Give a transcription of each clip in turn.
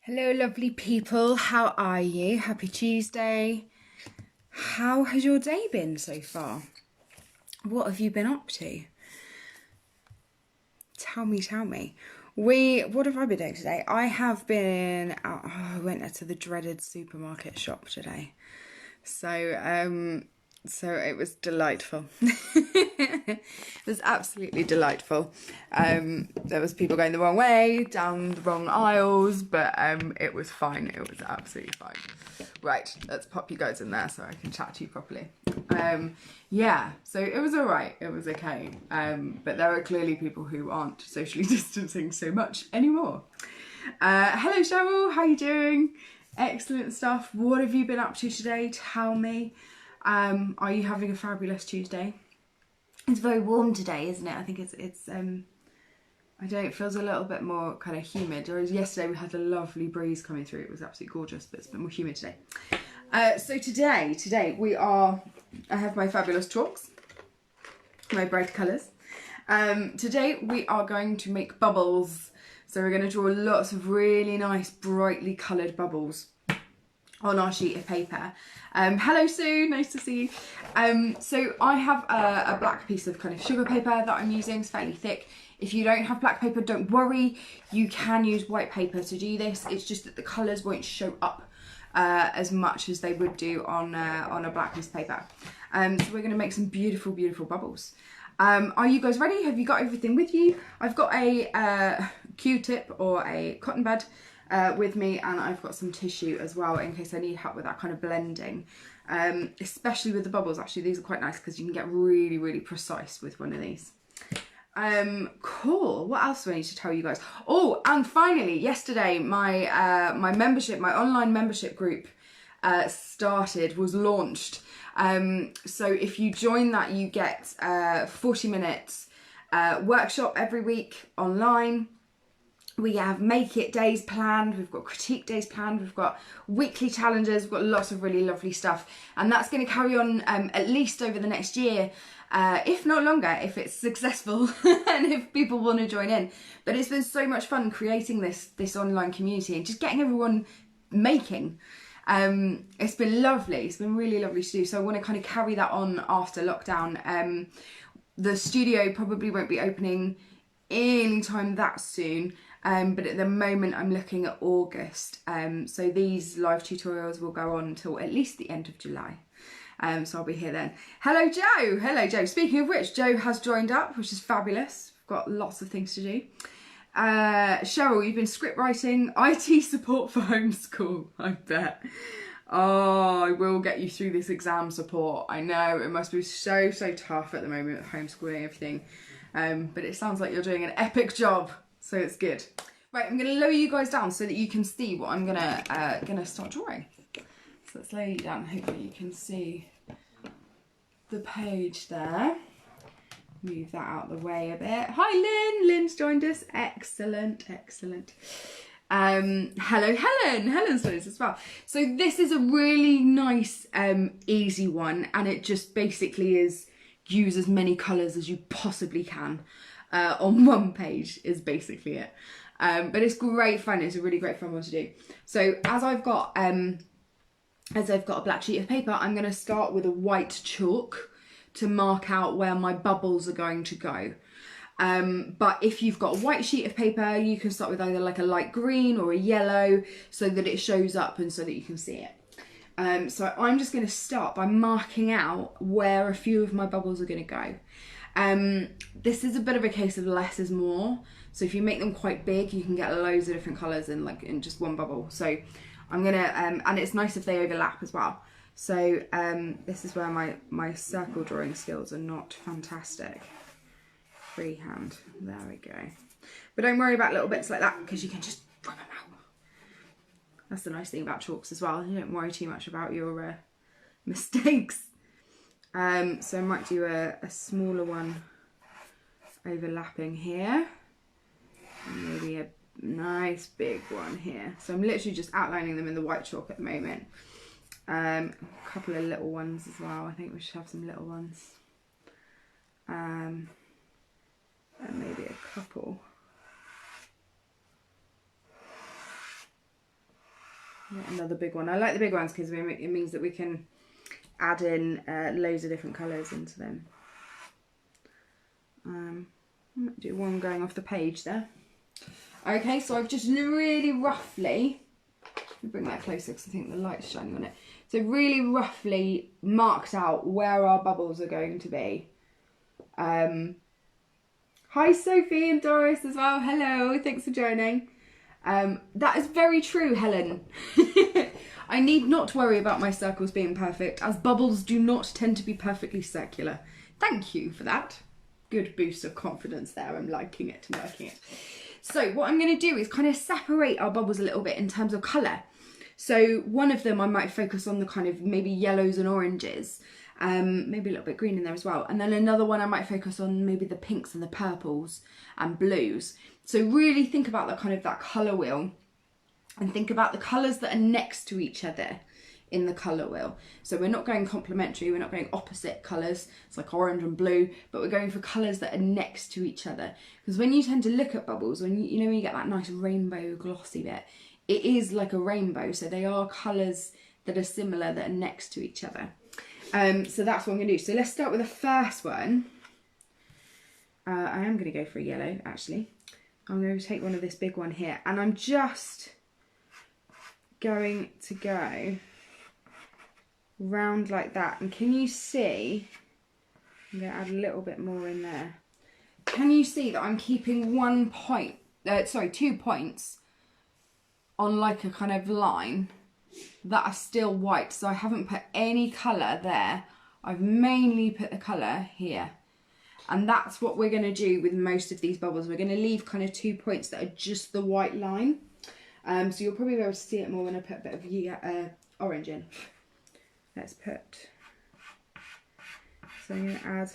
Hello, lovely people. How are you? Happy Tuesday. How has your day been so far? What have you been up to? Tell me. What have I been doing today? I have been out, I went to the dreaded supermarket shop today. So it was delightful. It was absolutely delightful. There was people going the wrong way, down the wrong aisles, but it was fine. It was absolutely fine. Right, let's pop you guys in there so I can chat to you properly. Yeah, so it was all right. It was okay. But there are clearly people who aren't socially distancing so much anymore. Hello, Cheryl. How you doing? Excellent stuff. What have you been up to today? Tell me. Are you having a fabulous Tuesday? It's very warm today, isn't it? I think it's I don't know, it feels a little bit more kind of humid. Whereas yesterday we had a lovely breeze coming through. It was absolutely gorgeous, but it's a bit more humid today. So today I have my fabulous chalks, my bright colours. Today we are going to make bubbles. So we're going to draw lots of really nice, brightly coloured bubbles on our sheet of paper. Hello Sue, nice to see you. So I have a black piece of kind of sugar paper that I'm using. It's fairly thick. If you don't have black paper, don't worry. You can use white paper to do this. It's just that the colours won't show up as much as they would do on a black piece of paper. So we're going to make some beautiful, beautiful bubbles. Are you guys ready? Have you got everything with you? I've got a Q-tip or a cotton bud with me, and I've got some tissue as well in case I need help with that kind of blending. Especially with the bubbles, actually these are quite nice because you can get really, really precise with one of these. Cool. What else do I need to tell you guys? Oh, and finally, yesterday my my membership, my online membership group was launched. So if you join that, you get 40 minutes workshop every week online. We have make it days planned, we've got critique days planned, we've got weekly challenges, we've got lots of really lovely stuff, and that's going to carry on at least over the next year, if not longer, if it's successful and if people want to join in. But it's been so much fun creating this online community and just getting everyone making. It's been lovely. It's been really lovely to do. So I want to kind of carry that on after lockdown. The studio probably won't be opening anytime that soon. But at the moment I'm looking at August. So these live tutorials will go on until at least the end of July. So I'll be here then. Hello Joe. Hello Joe. Speaking of which, Joe has joined up, which is fabulous. We've got lots of things to do. Cheryl, you've been script writing, IT support for homeschool, I bet. Oh, I will get you through this exam support. I know, it must be so tough at the moment with homeschooling and everything. But it sounds like you're doing an epic job, so it's good. Right, I'm gonna lower you guys down so that you can see what I'm gonna start drawing. So let's lower you down, hopefully you can see the page there. Move that out of the way a bit. Hi Lynn, Lynn's joined us. Excellent. Hello Helen, Helen's joined us as well. So this is a really nice, easy one, and it just basically is use as many colours as you possibly can on one page is basically it. But it's great fun. It's a really great fun one to do. So as I've got a black sheet of paper, I'm going to start with a white chalk to mark out where my bubbles are going to go. But if you've got a white sheet of paper, you can start with either like a light green or a yellow so that it shows up and so that you can see it. So I'm just going to start by marking out where a few of my bubbles are going to go. This is a bit of a case of less is more. So if you make them quite big, you can get loads of different colours in just one bubble. So I'm going to, and it's nice if they overlap as well. So this is where my circle drawing skills are not fantastic. Freehand, there we go. But don't worry about little bits like that because you can just rub them out. That's the nice thing about chalks as well. You don't worry too much about your mistakes. So I might do a smaller one overlapping here. And maybe a nice big one here. So I'm literally just outlining them in the white chalk at the moment. A couple of little ones as well. I think we should have some little ones. And maybe a couple. Another big one. I like the big ones because it means that we can add in loads of different colours into them. I might do one going off the page there. Okay, so I've just really roughly, let me bring that closer because I think the light's shining on it. So really roughly marked out where our bubbles are going to be. Hi Sophie and Doris as well. Hello, thanks for joining. That is very true, Helen. I need not worry about my circles being perfect, as bubbles do not tend to be perfectly circular. Thank you for that. Good boost of confidence there. I'm liking it. I'm liking it. So what I'm going to do is kind of separate our bubbles a little bit in terms of colour. So one of them I might focus on the kind of maybe yellows and oranges, maybe a little bit green in there as well. And then another one I might focus on maybe the pinks and the purples and blues. So really think about the kind of that colour wheel and think about the colours that are next to each other in the colour wheel. So we're not going complementary, we're not going opposite colours, it's like orange and blue, but we're going for colours that are next to each other. Because when you tend to look at bubbles, when you know when you get that nice rainbow glossy bit, it is like a rainbow, so they are colours that are similar that are next to each other. So that's what I'm going to do. So let's start with the first one. I am going to go for a yellow actually. I'm going to take one of this big one here, and I'm just going to go round like that. And can you see, I'm going to add a little bit more in there. Can you see that I'm keeping 2 points on like a kind of line that are still white? So I haven't put any colour there. I've mainly put the colour here. And that's what we're going to do with most of these bubbles. We're going to leave kind of 2 points that are just the white line. So you'll probably be able to see it more when I put a bit of orange in. Let's put, so I'm going to add,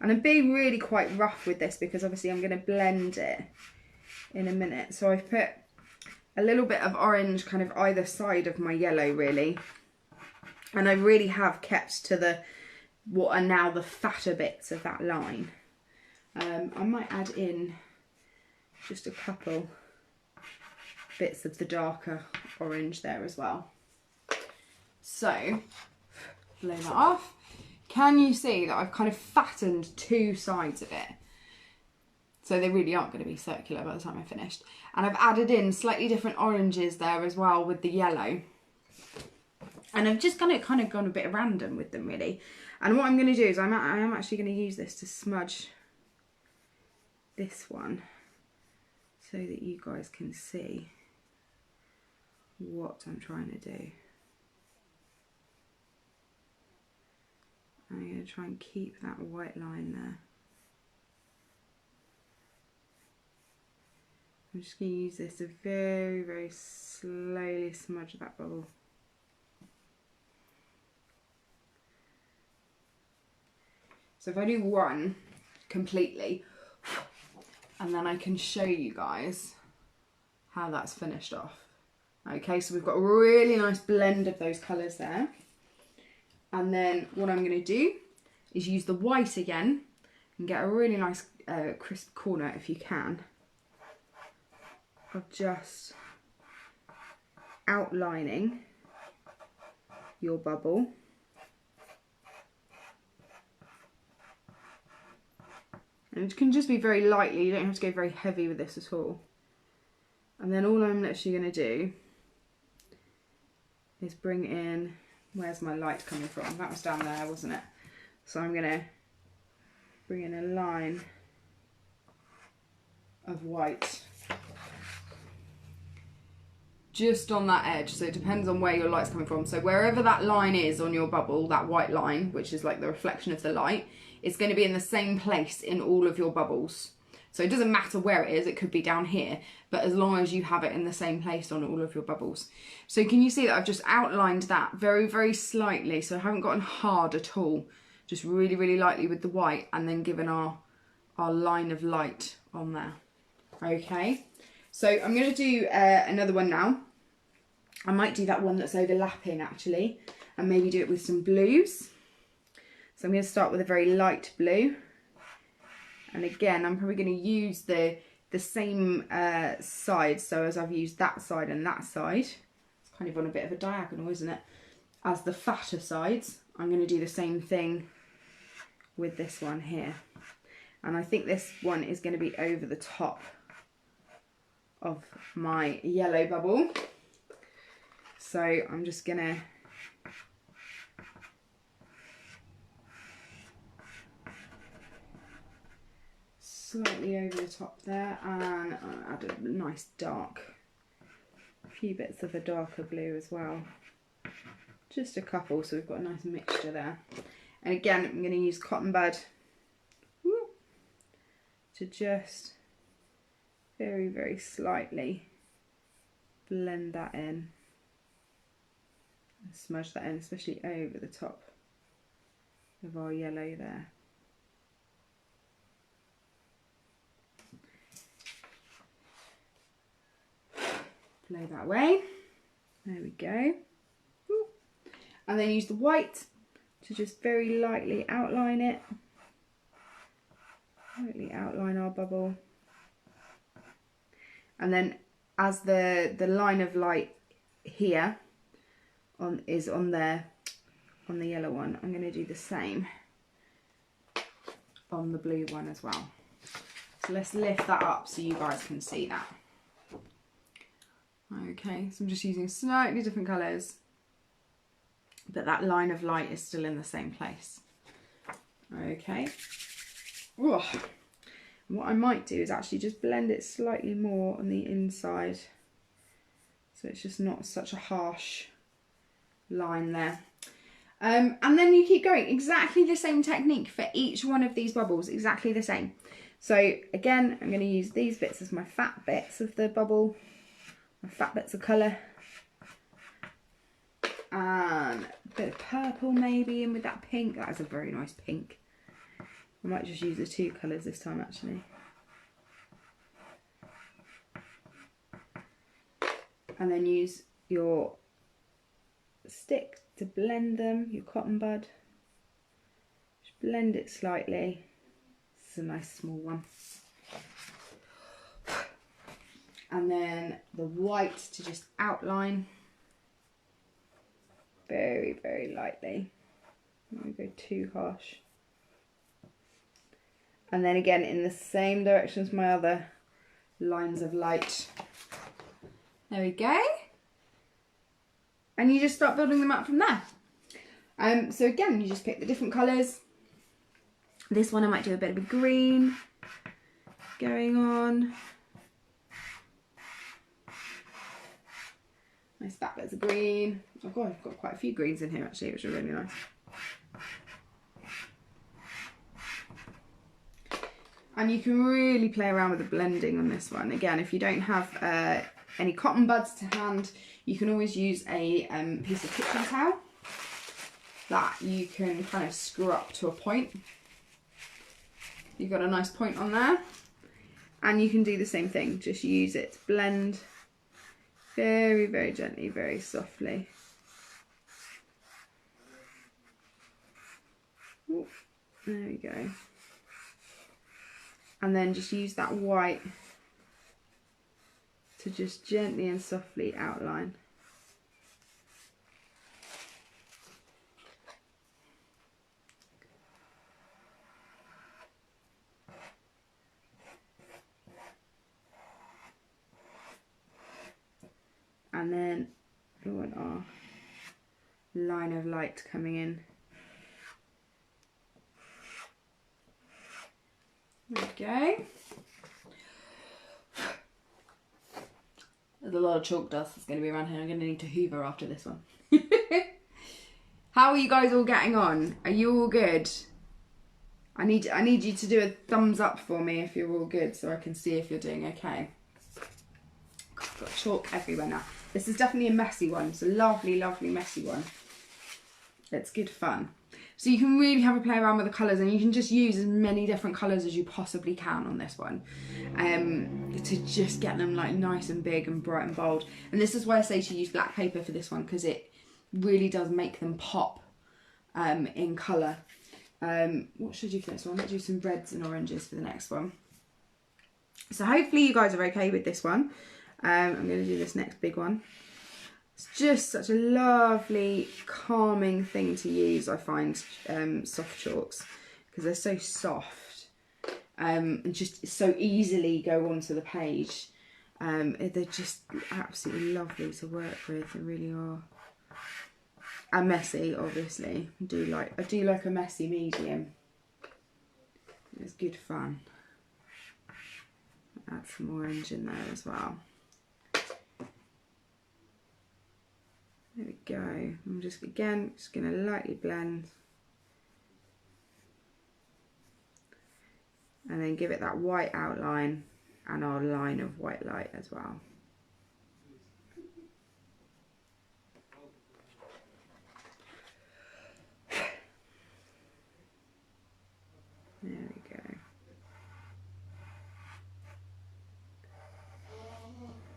and I'm being really quite rough with this because obviously I'm going to blend it in a minute. So I've put a little bit of orange kind of either side of my yellow really. And I really have kept to what are now the fatter bits of that line. I might add in just a couple bits of the darker orange there as well. So, blow that off. Can you see that I've kind of fattened 2 sides of it? So they really aren't going to be circular by the time I finished. And I've added in slightly different oranges there as well with the yellow. And I've just kind of gone a bit random with them really. And what I'm going to do is I am actually going to use this to smudge this one so that you guys can see what I'm trying to do. I'm going to try and keep that white line there. I'm just going to use this to very, very slowly smudge that bubble. So if I do one completely, and then I can show you guys how that's finished off. Okay, so we've got a really nice blend of those colours there. And then what I'm going to do is use the white again and get a really nice crisp corner, if you can, of just outlining your bubble. And it can just be very lightly, you don't have to go very heavy with this at all. And then all I'm literally going to do is bring in, where's my light coming from? That was down there, wasn't it? So I'm going to bring in a line of white just on that edge. So it depends on where your light's coming from. So wherever that line is on your bubble, that white line, which is like the reflection of the light, it's going to be in the same place in all of your bubbles. So it doesn't matter where it is, it could be down here, but as long as you have it in the same place on all of your bubbles. So can you see that I've just outlined that very, very slightly, so I haven't gotten hard at all, just really, really lightly with the white, and then given our line of light on there. Okay, so I'm going to do another one now. I might do that one that's overlapping actually, and maybe do it with some blues. So I'm going to start with a very light blue. And again, I'm probably going to use the the same side. So as I've used that side and that side, it's kind of on a bit of a diagonal, isn't it? As the fatter sides, I'm going to do the same thing with this one here. And I think this one is going to be over the top of my yellow bubble. So I'm just going to slightly over the top there, and I'll add a nice dark, a few bits of a darker blue as well. Just a couple, so we've got a nice mixture there. And again, I'm going to use cotton bud to just very, very slightly blend that in and smudge that in, especially over the top of our yellow there. Play that way. There we go. And then use the white to just very lightly outline it. Lightly outline our bubble. And then as the line of light here is on there, on the yellow one, I'm going to do the same on the blue one as well. So let's lift that up so you guys can see that. Okay, so I'm just using slightly different colours, but that line of light is still in the same place. Okay. Ooh. What I might do is actually just blend it slightly more on the inside, so it's just not such a harsh line there. And then you keep going. Exactly the same technique for each one of these bubbles, exactly the same. So again, I'm going to use these bits as my fat bits of the bubble, my fat bits of colour. And a bit of purple maybe in with that pink. That is a very nice pink. I might just use the two colours this time actually. And then use your stick to blend them, your cotton bud. Just blend it slightly. This is a nice small one. And then the white to just outline. Very, very lightly. Don't go too harsh. And then again in the same direction as my other lines of light. There we go. And you just start building them up from there. So again, you just pick the different colours. This one I might do a bit of a green going on. Nice fat bits of green. Oh god, I've got quite a few greens in here actually, which are really nice. And you can really play around with the blending on this one. Again, if you don't have any cotton buds to hand, you can always use a piece of kitchen towel that you can kind of screw up to a point. You've got a nice point on there. And you can do the same thing, just use it to blend very, very gently, very softly. Ooh, there we go. And then just use that white to just gently and softly outline. And then we want our line of light coming in. There we go. There's a lot of chalk dust that's going to be around here. I'm going to need to hoover after this one. How are you guys all getting on? Are you all good? I need you to do a thumbs up for me if you're all good, so I can see if you're doing okay. I've got chalk everywhere now. This is definitely a messy one. It's a lovely, lovely messy one. It's good fun. So you can really have a play around with the colours, and you can just use as many different colours as you possibly can on this one to just get them like nice and big and bright and bold. And this is why I say to use black paper for this one, because it really does make them pop in colour. What should I do for this one? I might do some reds and oranges for the next one. So hopefully you guys are okay with this one. I'm going to do this next big one. It's just such a lovely, calming thing to use, I find, soft chalks, because they're so soft and just so easily go onto the page. They're just absolutely lovely to work with, they really are. And messy, obviously. I do like a messy medium. It's good fun. Add some orange in there as well. There we go. I'm just going to lightly blend. And then give it that white outline and our line of white light as well. There we go.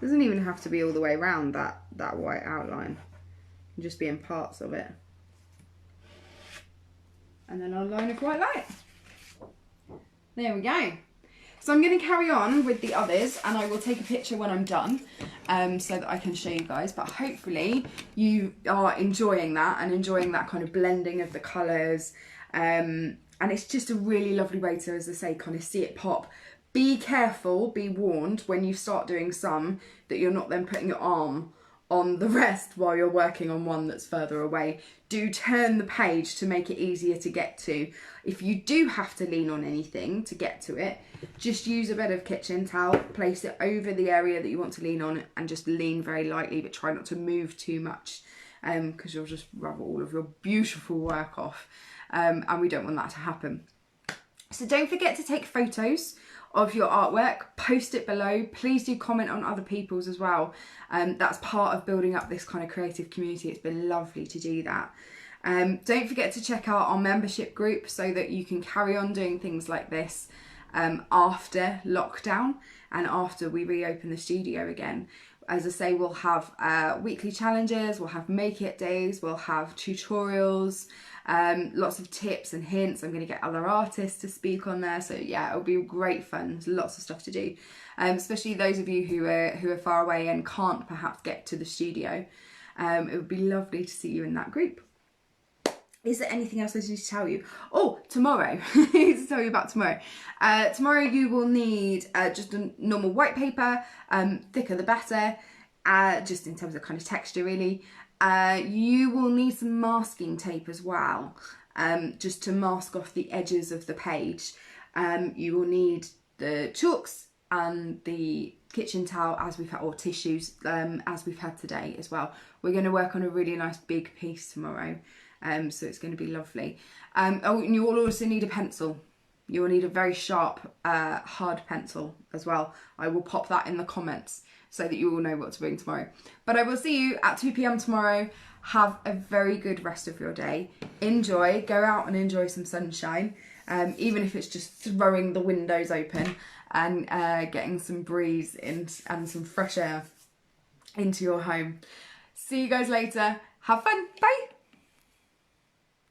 Doesn't even have to be all the way around that white outline. It can just be in parts of it. And then our line of white light. There we go. So I'm going to carry on with the others, and I will take a picture when I'm done, so that I can show you guys. But hopefully you are enjoying that and enjoying that kind of blending of the colours. And it's just a really lovely way to, as I say, kind of see it pop. Be careful, be warned when you start doing some, that you're not then putting your arm on the rest while you're working on one that's further away. Do turn the page to make it easier to get to. If you do have to lean on anything to get to it, just use a bit of kitchen towel, place it over the area that you want to lean on, and just lean very lightly, but try not to move too much, because you'll just rub all of your beautiful work off, and we don't want that to happen. So don't forget to take photos of your artwork, post it below. Please do comment on other people's as well. That's part of building up this kind of creative community. It's been lovely to do that. Don't forget to check out our membership group so that you can carry on doing things like this after lockdown and after we reopen the studio again. As I say, we'll have weekly challenges, we'll have make it days, we'll have tutorials, lots of tips and hints. I'm going to get other artists to speak on there, so yeah, it'll be great fun. There's lots of stuff to do, especially those of you who are far away and can't perhaps get to the studio. It would be lovely to see you in that group. Is there anything else I need to tell you? Oh, tomorrow. I need to tell you about tomorrow. Tomorrow you will need just a normal white paper, thicker the better, just in terms of kind of texture really. You will need some masking tape as well, just to mask off the edges of the page. You will need the chalks and the kitchen towel as we've had, or tissues as we've had today as well. We're going to work on a really nice big piece tomorrow. So it's going to be lovely. Oh, and you will also need a pencil. You will need a very sharp, hard pencil as well. I will pop that in the comments so that you all know what to bring tomorrow. But I will see you at 2 PM tomorrow. Have a very good rest of your day. Enjoy. Go out and enjoy some sunshine. Even if it's just throwing the windows open and getting some breeze in and some fresh air into your home. See you guys later. Have fun. Bye.